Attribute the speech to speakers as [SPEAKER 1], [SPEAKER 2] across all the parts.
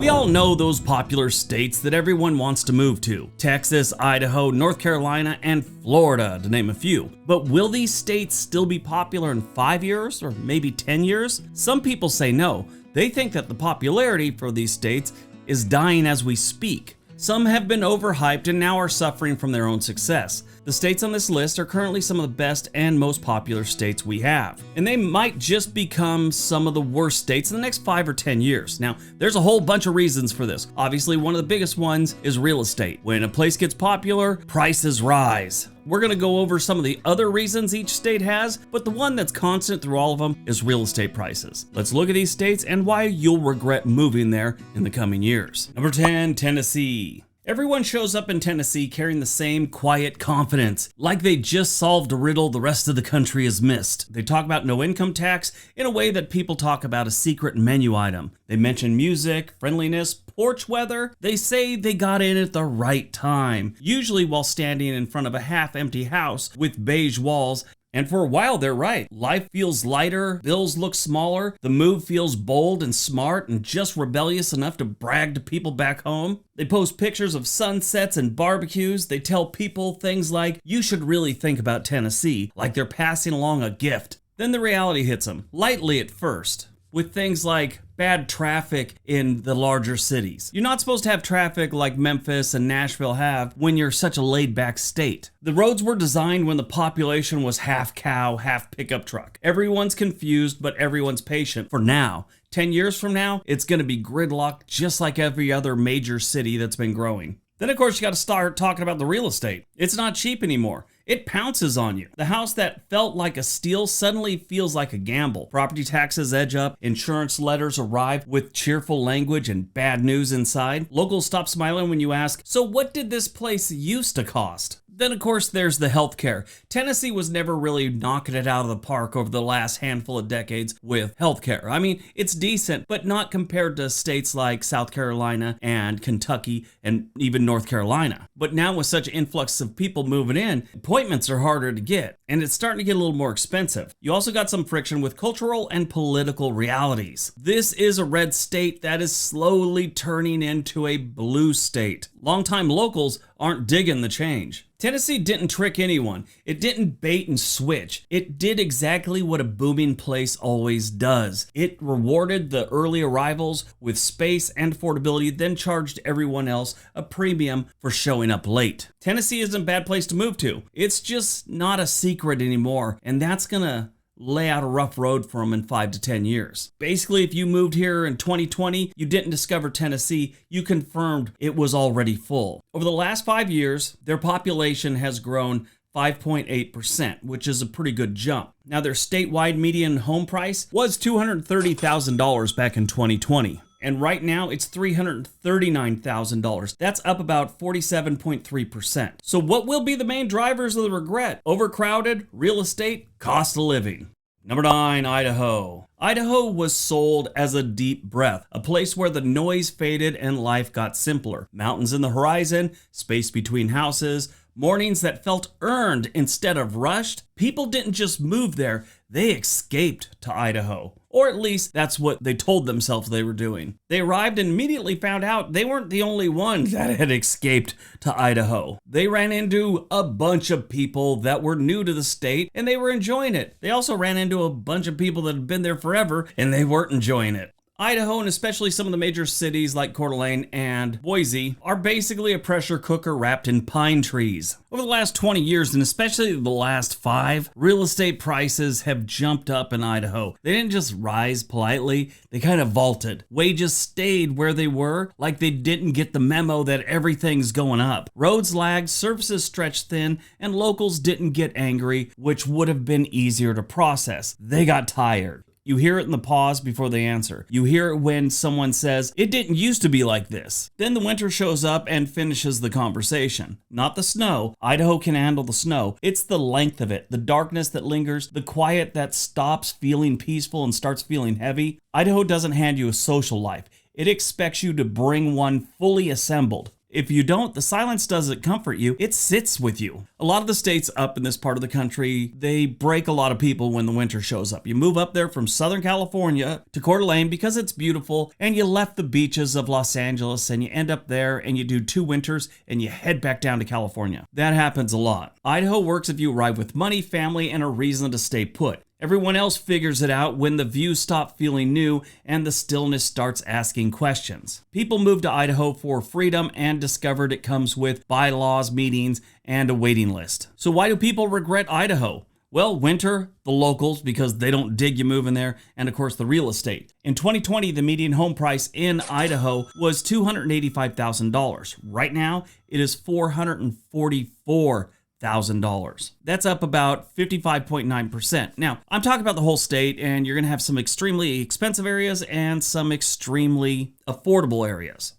[SPEAKER 1] We all know those popular states that everyone wants to move to: Texas, Idaho, North Carolina, and Florida, to name a few. But will these states still be popular in 5 years or maybe 10 years? Some people say no. They think that the popularity for these states is dying as we speak. Some have been overhyped and now are suffering from their own success. The states on this list are currently some of the best and most popular states we have, and they might just become some of the worst states in the next 5 or 10 years. Now, there's a whole bunch of reasons for this. Obviously, one of the biggest ones is real estate. When a place gets popular, prices rise. We're going to go over some of the other reasons each state has, but the one that's constant through all of them is real estate prices. Let's look at these states and why you'll regret moving there in the coming years. Number 10, Tennessee. Everyone shows up in Tennessee carrying the same quiet confidence, like they just solved a riddle the rest of the country has missed. They talk about no income tax in a way that people talk about a secret menu item. They mention music, friendliness, porch weather. They say they got in at the right time, usually while standing in front of a half-empty house with beige walls. And for a while, they're right. Life feels lighter, bills look smaller, the move feels bold and smart and just rebellious enough to brag to people back home. They post pictures of sunsets and barbecues. They tell people things like, "You should really think about Tennessee," like they're passing along a gift. Then the reality hits them, lightly at first, with things like bad traffic in the larger cities. You're not supposed to have traffic like Memphis and Nashville have when you're such a laid-back state. The roads were designed when the population was half cow, half pickup truck. Everyone's confused, but everyone's patient for now. 10 years from now, it's going to be gridlocked just like every other major city that's been growing. Then, of course, you got to start talking about the real estate. It's not cheap anymore. It pounces on you. The house that felt like a steal suddenly feels like a gamble. Property taxes edge up. Insurance letters arrive with cheerful language and bad news inside. Locals stop smiling when you ask, "So what did this place used to cost?" Then, of course, there's the healthcare. Tennessee was never really knocking it out of the park over the last handful of decades with healthcare. I mean, it's decent, but not compared to states like South Carolina and Kentucky and even North Carolina. But now with such influx of people moving in, appointments are harder to get, and it's starting to get a little more expensive. You also got some friction with cultural and political realities. This is a red state that is slowly turning into a blue state. Longtime locals aren't digging the change. Tennessee didn't trick anyone. It didn't bait and switch. It did exactly what a booming place always does. It rewarded the early arrivals with space and affordability, then charged everyone else a premium for showing up late. Tennessee isn't a bad place to move to. It's just not a secret anymore, and that's gonna lay out a rough road for them in 5 to 10 years. Basically, if you moved here in 2020, you didn't discover Tennessee, you confirmed it was already full. Over the last 5 years, their population has grown 5.8%, which is a pretty good jump. Now, their statewide median home price was $230,000 back in 2020. And right now it's $339,000. That's up about 47.3%. So what will be the main drivers of the regret? Overcrowded, real estate, cost of living. Number 9, Idaho. Idaho was sold as a deep breath, a place where the noise faded and life got simpler. Mountains in the horizon, space between houses, mornings that felt earned instead of rushed. People didn't just move there, they escaped to Idaho. Or at least that's what they told themselves they were doing. They arrived and immediately found out they weren't the only ones that had escaped to Idaho. They ran into a bunch of people that were new to the state and they were enjoying it. They also ran into a bunch of people that had been there forever and they weren't enjoying it. Idaho, and especially some of the major cities like Coeur d'Alene and Boise, are basically a pressure cooker wrapped in pine trees. Over the last 20 years, and especially the last 5, real estate prices have jumped up in Idaho. They didn't just rise politely, they kind of vaulted. Wages stayed where they were, like they didn't get the memo that everything's going up. Roads lagged, services stretched thin, and locals didn't get angry, which would have been easier to process. They got tired. You hear it in the pause before they answer. You hear it when someone says, "It didn't used to be like this." Then the winter shows up and finishes the conversation. Not the snow. Idaho can handle the snow. It's the length of it, the darkness that lingers, the quiet that stops feeling peaceful and starts feeling heavy. Idaho doesn't hand you a social life. It expects you to bring one fully assembled. If you don't, the silence doesn't comfort you, it sits with you. A lot of the states up in this part of the country, they break a lot of people when the winter shows up. You move up there from Southern California to Coeur d'Alene because it's beautiful, and you left the beaches of Los Angeles and you end up there and you do 2 winters and you head back down to California. That happens a lot. Idaho works if you arrive with money, family, and a reason to stay put. Everyone else figures it out when the views stop feeling new and the stillness starts asking questions. People move to Idaho for freedom and discovered it comes with bylaws, meetings, and a waiting list. So why do people regret Idaho? Well, winter, the locals, because they don't dig you moving there, and of course the real estate. In 2020, the median home price in Idaho was $285,000. Right now, it is $444,000. That's up about 55.9%. Now, I'm talking about the whole state, and you're going to have some extremely expensive areas and some extremely affordable areas.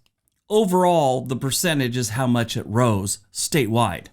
[SPEAKER 1] Overall, the percentage is how much it rose statewide.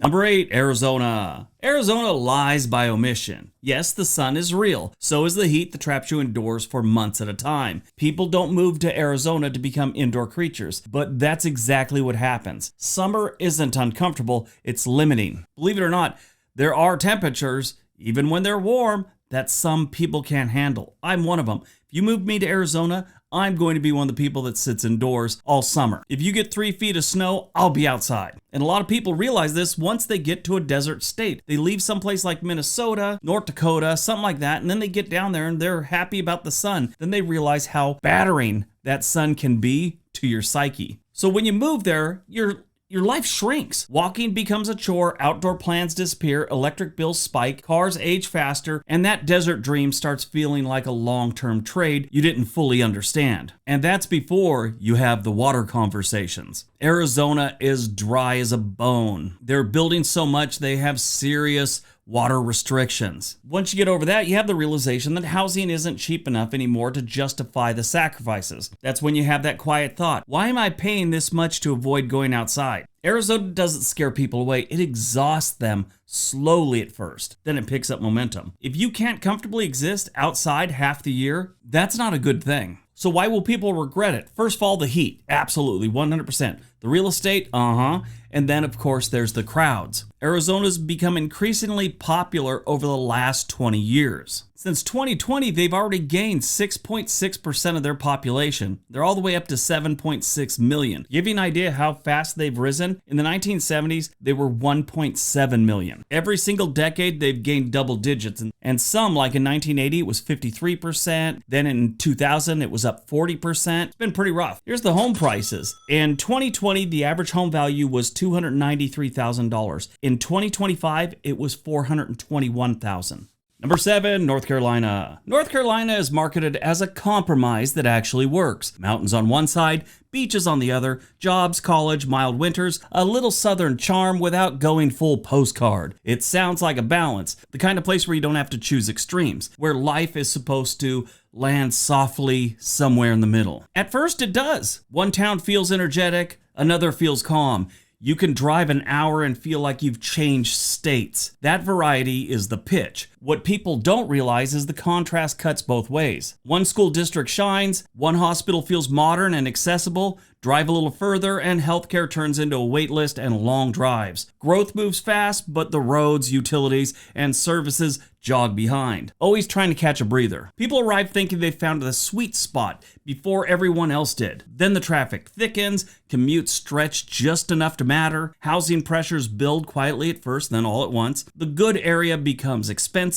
[SPEAKER 1] Number 8, Arizona. Arizona lies by omission. Yes, the sun is real. So is the heat that traps you indoors for months at a time. People don't move to Arizona to become indoor creatures, but that's exactly what happens. Summer isn't uncomfortable, it's limiting. Believe it or not, there are temperatures, even when they're warm, that some people can't handle. I'm one of them. If you move me to Arizona, I'm going to be one of the people that sits indoors all summer. If you get 3 feet of snow, I'll be outside. And a lot of people realize this once they get to a desert state. They leave someplace like Minnesota, North Dakota, something like that, and then they get down there and they're happy about the sun. Then they realize how battering that sun can be to your psyche. So when you move there, your life shrinks. Walking becomes a chore, outdoor plans disappear, electric bills spike, cars age faster, and that desert dream starts feeling like a long-term trade you didn't fully understand. And that's before you have the water conversations. Arizona is dry as a bone. They're building so much they have serious water restrictions. Once you get over that, you have the realization that housing isn't cheap enough anymore to justify the sacrifices. That's when you have that quiet thought, why am I paying this much to avoid going outside? Arizona doesn't scare people away, it exhausts them slowly at first, then it picks up momentum. If you can't comfortably exist outside half the year, that's not a good thing. So why will people regret it? First of all, the heat, absolutely, 100%. The real estate, and then of course there's the crowds. Arizona's become increasingly popular over the last 20 years. Since 2020, they've already gained 6.6% of their population. They're all the way up to 7.6 million. To give you an idea how fast they've risen, in the 1970s, they were 1.7 million. Every single decade, they've gained double digits, and some, like in 1980, it was 53%. Then in 2000, it was up 40%. It's been pretty rough. Here's the home prices. In 2020, the average home value was $293,000. In 2025, it was $421,000. Number 7, North Carolina. North Carolina is marketed as a compromise that actually works. Mountains on one side, beaches on the other, jobs, college, mild winters, a little southern charm without going full postcard. It sounds like a balance, the kind of place where you don't have to choose extremes, where life is supposed to land softly somewhere in the middle. At first it does. One town feels energetic, another feels calm. You can drive an hour and feel like you've changed states. That variety is the pitch. What people don't realize is the contrast cuts both ways. One school district shines, one hospital feels modern and accessible, drive a little further, and healthcare turns into a wait list and long drives. Growth moves fast, but the roads, utilities, and services jog behind, always trying to catch a breather. People arrive thinking they've found the sweet spot before everyone else did. Then the traffic thickens, commutes stretch just enough to matter, housing pressures build quietly at first, then all at once. The good area becomes expensive,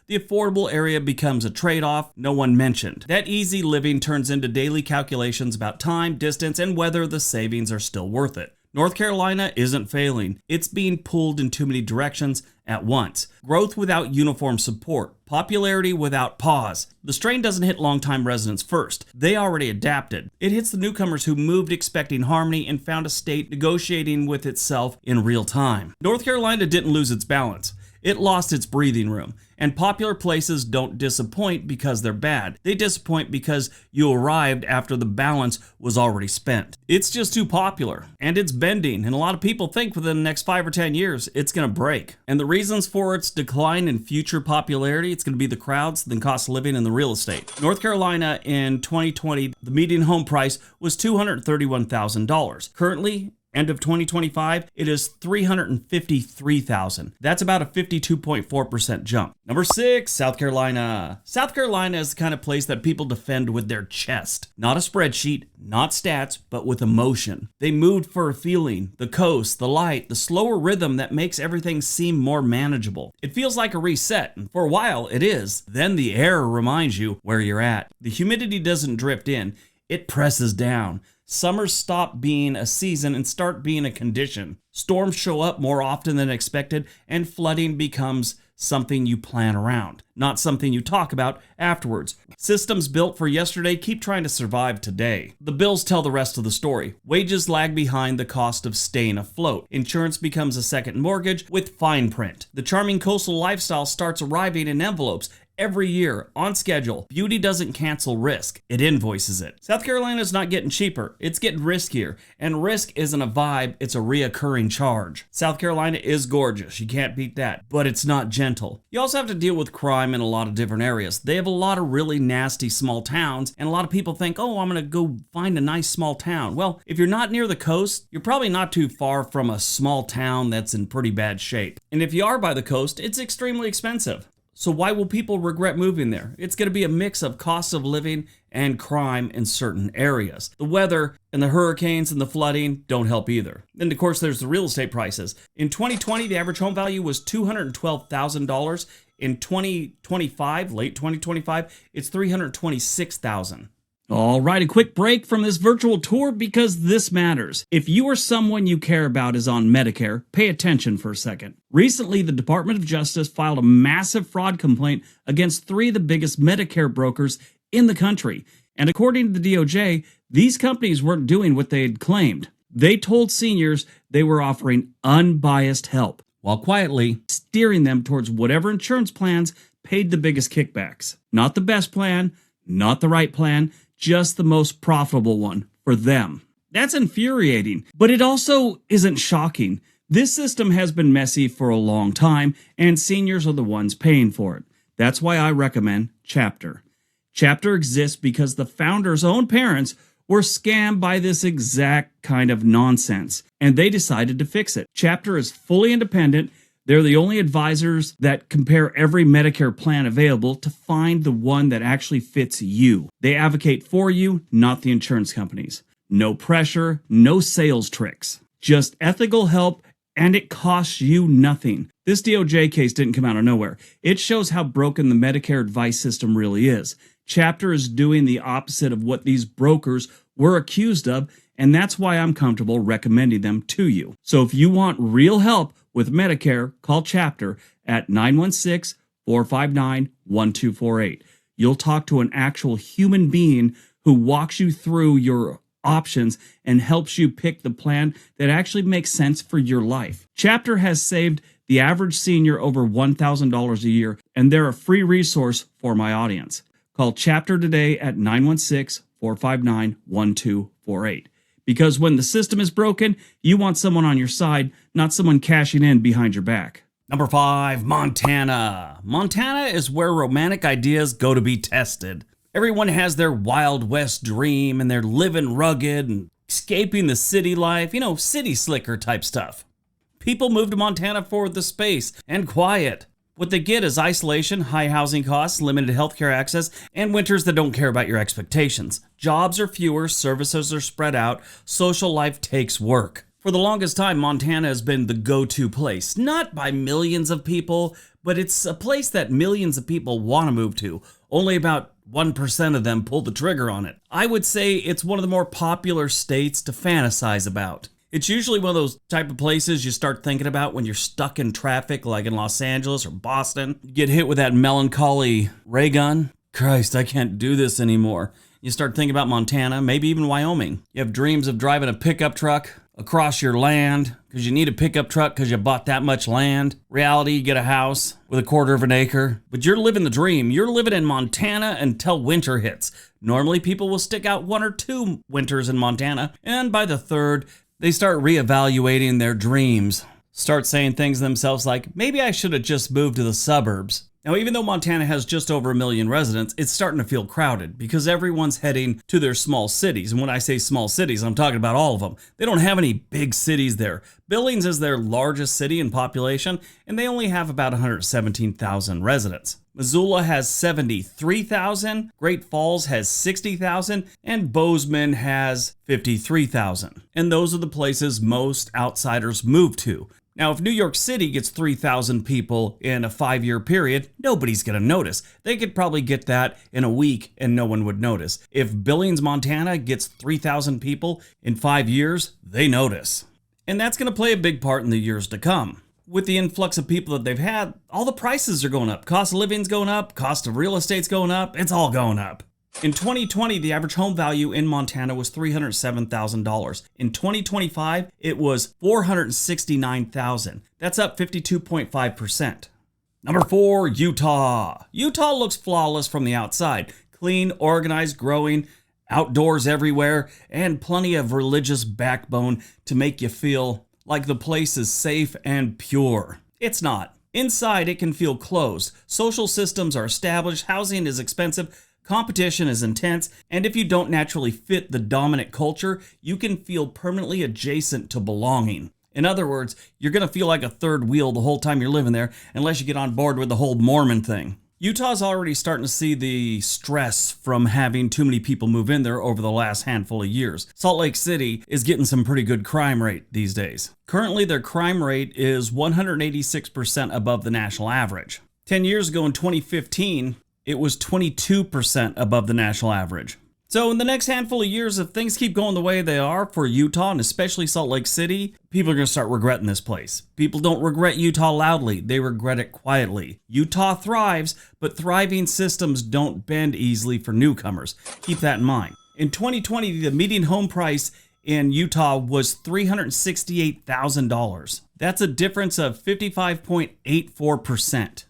[SPEAKER 1] the affordable area becomes a trade-off no one mentioned. That easy living turns into daily calculations about time, distance, and whether the savings are still worth it. North Carolina isn't failing. It's being pulled in too many directions at once. Growth without uniform support. Popularity without pause. The strain doesn't hit longtime residents first. They already adapted. It hits the newcomers who moved expecting harmony and found a state negotiating with itself in real time. North Carolina didn't lose its balance. It lost its breathing room. And popular places don't disappoint because they're bad. They disappoint because you arrived after the balance was already spent. It's just too popular, and it's bending, and a lot of people think within the next 5 or 10 years, it's gonna break. And the reasons for its decline in future popularity, it's gonna be the crowds, the cost of living, and the real estate. North Carolina in 2020, the median home price was $231,000. Currently, End of 2025, it is 353,000. That's about a 52.4% jump. Number 6, South Carolina. South Carolina is the kind of place that people defend with their chest. Not a spreadsheet, not stats, but with emotion. They moved for a feeling, the coast, the light, the slower rhythm that makes everything seem more manageable. It feels like a reset, and for a while it is. Then the air reminds you where you're at. The humidity doesn't drift in, it presses down. Summers stop being a season and start being a condition. Storms show up more often than expected, and flooding becomes something you plan around, not something you talk about afterwards. Systems built for yesterday keep trying to survive today. The bills tell the rest of the story. Wages lag behind the cost of staying afloat. Insurance becomes a second mortgage with fine print. The charming coastal lifestyle starts arriving in envelopes every year, on schedule. Beauty doesn't cancel risk, it invoices it. South Carolina is not getting cheaper, it's getting riskier. And risk isn't a vibe, it's a reoccurring charge. South Carolina is gorgeous, you can't beat that, but it's not gentle. You also have to deal with crime in a lot of different areas. They have a lot of really nasty small towns, and a lot of people think, oh, I'm gonna go find a nice small town. Well, if you're not near the coast, you're probably not too far from a small town that's in pretty bad shape. And if you are by the coast, it's extremely expensive. So why will people regret moving there? It's going to be a mix of cost of living and crime in certain areas. The weather and the hurricanes and the flooding don't help either. Then, of course, there's the real estate prices. In 2020, the average home value was $212,000. In 2025, late 2025, it's $326,000. All right, a quick break from this virtual tour because this matters. If you or someone you care about is on Medicare, pay attention for a second. Recently, the Department of Justice filed a massive fraud complaint against 3 of the biggest Medicare brokers in the country. And according to the DOJ, these companies weren't doing what they had claimed. They told seniors they were offering unbiased help, while quietly steering them towards whatever insurance plans paid the biggest kickbacks. Not the best plan, not the right plan, just the most profitable one for them. That's infuriating, but it also isn't shocking. This system has been messy for a long time, and seniors are the ones paying for it. That's why I recommend Chapter. Chapter exists because the founders' own parents were scammed by this exact kind of nonsense, and they decided to fix it. Chapter is fully independent. They're the only advisors that compare every Medicare plan available to find the one that actually fits you. They advocate for you, not the insurance companies. No pressure, no sales tricks. Just ethical help, and it costs you nothing. This DOJ case didn't come out of nowhere. It shows how broken the Medicare advice system really is. Chapter is doing the opposite of what these brokers were accused of, and that's why I'm comfortable recommending them to you. So if you want real help with Medicare, call Chapter at 916-459-1248. You'll talk to an actual human being who walks you through your options and helps you pick the plan that actually makes sense for your life. Chapter has saved the average senior over $1,000 a year, and they're a free resource for my audience. Call Chapter today at 916-459-1248. Because when the system is broken, you want someone on your side, not someone cashing in behind your back. Number 5, Montana. Montana is where romantic ideas go to be tested. Everyone has their Wild West dream and they're living rugged and escaping the city life, city slicker type stuff. People move to Montana for the space and quiet. What they get is isolation, high housing costs, limited healthcare access, and winters that don't care about your expectations. Jobs are fewer, services are spread out, social life takes work. For the longest time, Montana has been the go-to place, not by millions of people, but it's a place that millions of people want to move to. Only about 1% of them pull the trigger on it. I would say it's one of the more popular states to fantasize about. It's usually one of those type of places you start thinking about when you're stuck in traffic, like in Los Angeles or Boston. You get hit with that melancholy ray gun. Christ, I can't do this anymore. You start thinking about Montana, maybe even Wyoming. You have dreams of driving a pickup truck across your land because you need a pickup truck because you bought that much land. Reality, you get a house with a quarter of an acre. But you're living the dream. You're living in Montana until winter hits. Normally, people will stick out 1 or 2 winters in Montana, and by the 3rd, they start reevaluating their dreams. Start saying things to themselves like, maybe I should have just moved to the suburbs. Now, even though Montana has just over 1 million residents, it's starting to feel crowded because everyone's heading to their small cities. And when I say small cities, I'm talking about all of them. They don't have any big cities there. Billings is their largest city in population, and they only have about 117,000 residents. Missoula has 73,000, Great Falls has 60,000, and Bozeman has 53,000. And those are the places most outsiders move to. Now, if New York City gets 3,000 people in a 5-year period, nobody's going to notice. They could probably get that in a week and no one would notice. If Billings, Montana gets 3,000 people in 5 years, they notice. And that's going to play a big part in the years to come. With the influx of people that they've had, all the prices are going up. Cost of living's going up, cost of real estate's going up, it's all going up. In 2020, the average home value in Montana was $307,000. In 2025, it was $469,000. That's up 52.5%. Number 4, Utah. Utah looks flawless from the outside. Clean, organized, growing, outdoors everywhere, and plenty of religious backbone to make you feel like the place is safe and pure. It's not. Inside, it can feel closed. Social systems are established, housing is expensive, competition is intense, and if you don't naturally fit the dominant culture, you can feel permanently adjacent to belonging. In other words, you're going to feel like a third wheel the whole time you're living there, unless you get on board with the whole Mormon thing. Utah's already starting to see the stress from having too many people move in there over the last handful of years. Salt Lake City is getting some pretty good crime rate these days. Currently, their crime rate is 186% above the national average. 10 years ago in 2015, it was 22% above the national average. So in the next handful of years, if things keep going the way they are for Utah, and especially Salt Lake City, people are going to start regretting this place. People don't regret Utah loudly, they regret it quietly. Utah thrives, but thriving systems don't bend easily for newcomers. Keep that in mind. In 2020, the median home price in Utah was $368,000. That's a difference of 55.84%.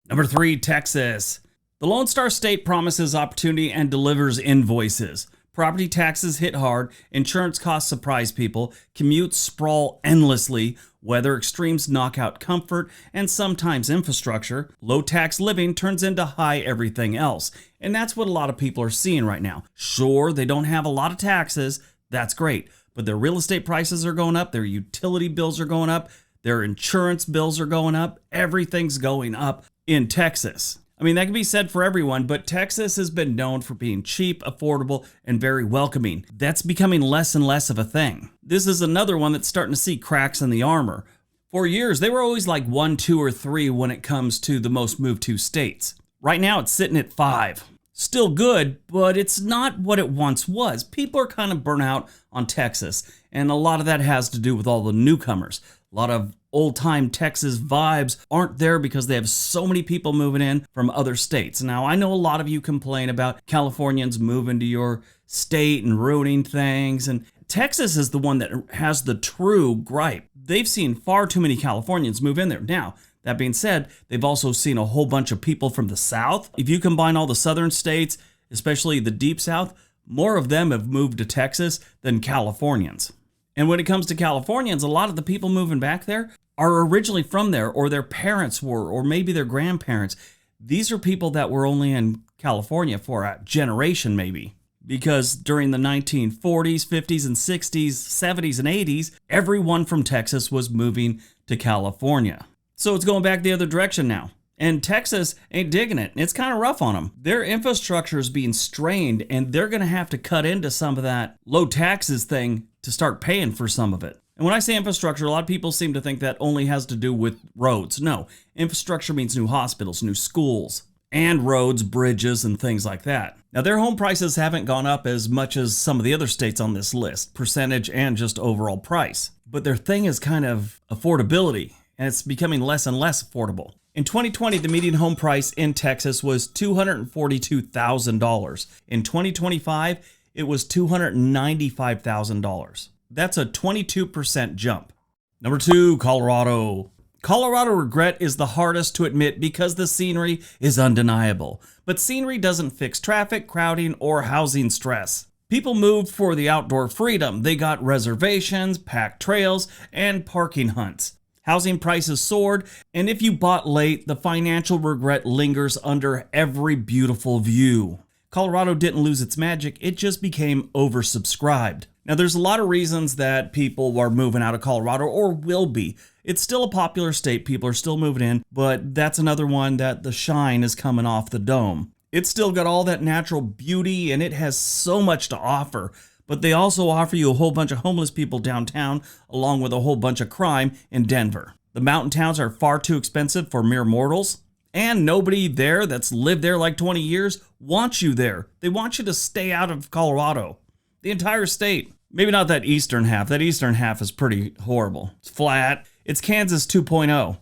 [SPEAKER 1] Number 3, Texas. The Lone Star State promises opportunity and delivers invoices. Property taxes hit hard, insurance costs surprise people, commutes sprawl endlessly, weather extremes knock out comfort, and sometimes infrastructure. Low tax living turns into high everything else. And that's what a lot of people are seeing right now. Sure, they don't have a lot of taxes, that's great, but their real estate prices are going up, their utility bills are going up, their insurance bills are going up, everything's going up in Texas. I mean, that can be said for everyone, but Texas has been known for being cheap, affordable, and very welcoming. That's becoming less and less of a thing. This is another one that's starting to see cracks in the armor. For years, they were always like 1, 2, or 3 when it comes to the most moved to states. Right now, it's sitting at 5. Still good, but it's not what it once was. People are kind of burnt out on Texas, and a lot of that has to do with all the newcomers. A lot of old-time Texas vibes aren't there because they have so many people moving in from other states. Now, I know a lot of you complain about Californians moving to your state and ruining things, and Texas is the one that has the true gripe. They've seen far too many Californians move in there. Now, that being said, they've also seen a whole bunch of people from the South. If you combine all the southern states, especially the deep South, more of them have moved to Texas than Californians. And when it comes to Californians, a lot of the people moving back there are originally from there, or their parents were, or maybe their grandparents. These are people that were only in California for a generation maybe, because during the 1940s, 50s, and 60s, 70s, and 80s, everyone from Texas was moving to California. So it's going back the other direction now. And Texas ain't digging it. It's kind of rough on them. Their infrastructure is being strained, and they're going to have to cut into some of that low taxes thing to start paying for some of it. And when I say infrastructure, a lot of people seem to think that only has to do with roads. No, infrastructure means new hospitals, new schools, and roads, bridges, and things like that. Now, their home prices haven't gone up as much as some of the other states on this list, percentage and just overall price. But their thing is kind of affordability, and it's becoming less and less affordable. In 2020, the median home price in Texas was $242,000. In 2025, it was $295,000. That's a 22% jump. Number 2, Colorado. Colorado regret is the hardest to admit because the scenery is undeniable. But scenery doesn't fix traffic, crowding, or housing stress. People moved for the outdoor freedom. They got reservations, packed trails, and parking hunts. Housing prices soared, and if you bought late, the financial regret lingers under every beautiful view. Colorado didn't lose its magic, it just became oversubscribed. Now, there's a lot of reasons that people are moving out of Colorado, or will be. It's still a popular state, people are still moving in, but that's another one that the shine is coming off the dome. It's still got all that natural beauty, and it has so much to offer, but they also offer you a whole bunch of homeless people downtown, along with a whole bunch of crime in Denver. The mountain towns are far too expensive for mere mortals. And nobody there that's lived there like 20 years wants you there. They want you to stay out of Colorado. The entire state. Maybe not that eastern half. That eastern half is pretty horrible. It's flat. It's Kansas 2.0.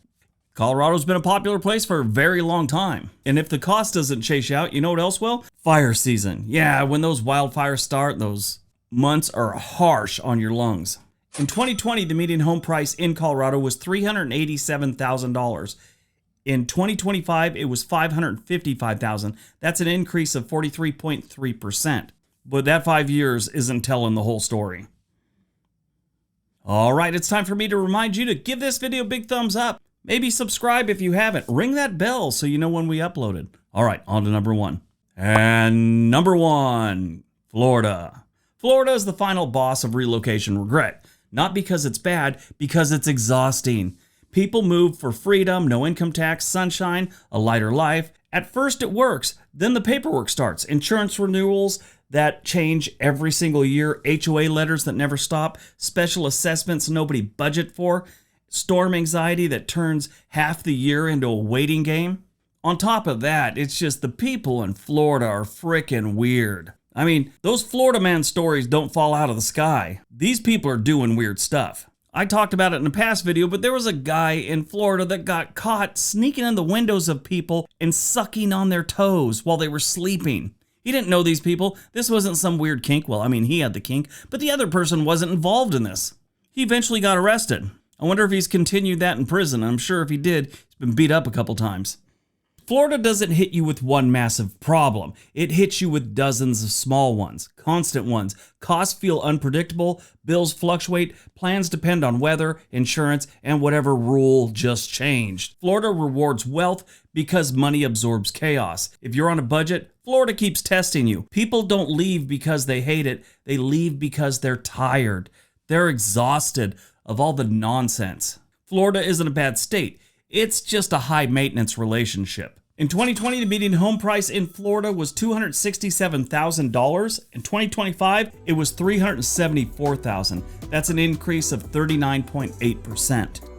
[SPEAKER 1] Colorado's been a popular place for a very long time. And if the cost doesn't chase you out, you know what else will? Fire season. Yeah, when those wildfires start, those months are harsh on your lungs. In 2020, the median home price in Colorado was $387,000. In 2025, it was $555,000. That's an increase of 43.3%. But that 5 years isn't telling the whole story. All right, it's time for me to remind you to give this video a big thumbs up. Maybe subscribe if you haven't. Ring that bell so you know when we uploaded. All right, on to number one. And number one, Florida. Florida is the final boss of relocation regret. Not because it's bad, because it's exhausting. People move for freedom, no income tax, sunshine, a lighter life. At first it works, then the paperwork starts. Insurance renewals that change every single year, HOA letters that never stop, special assessments nobody budget for, storm anxiety that turns half the year into a waiting game. On top of that, it's just the people in Florida are frickin' weird. I mean, those Florida man stories don't fall out of the sky. These people are doing weird stuff. I talked about it in a past video, but there was a guy in Florida that got caught sneaking in the windows of people and sucking on their toes while they were sleeping. He didn't know these people. This wasn't some weird kink. Well, I mean, he had the kink, but the other person wasn't involved in this. He eventually got arrested. I wonder if he's continued that in prison. I'm sure if he did, he's been beat up a couple times. Florida doesn't hit you with one massive problem. It hits you with dozens of small ones, constant ones. Costs feel unpredictable, bills fluctuate, plans depend on weather, insurance, and whatever rule just changed. Florida rewards wealth because money absorbs chaos. If you're on a budget, Florida keeps testing you. People don't leave because they hate it. They leave because they're tired. They're exhausted of all the nonsense. Florida isn't a bad state. It's just a high-maintenance relationship. In 2020, the median home price in Florida was $267,000. In 2025, it was $374,000. That's an increase of 39.8%.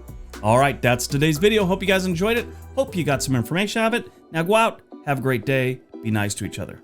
[SPEAKER 1] All right, that's today's video. Hope you guys enjoyed it. Hope you got some information out of it. Now go out, have a great day, be nice to each other.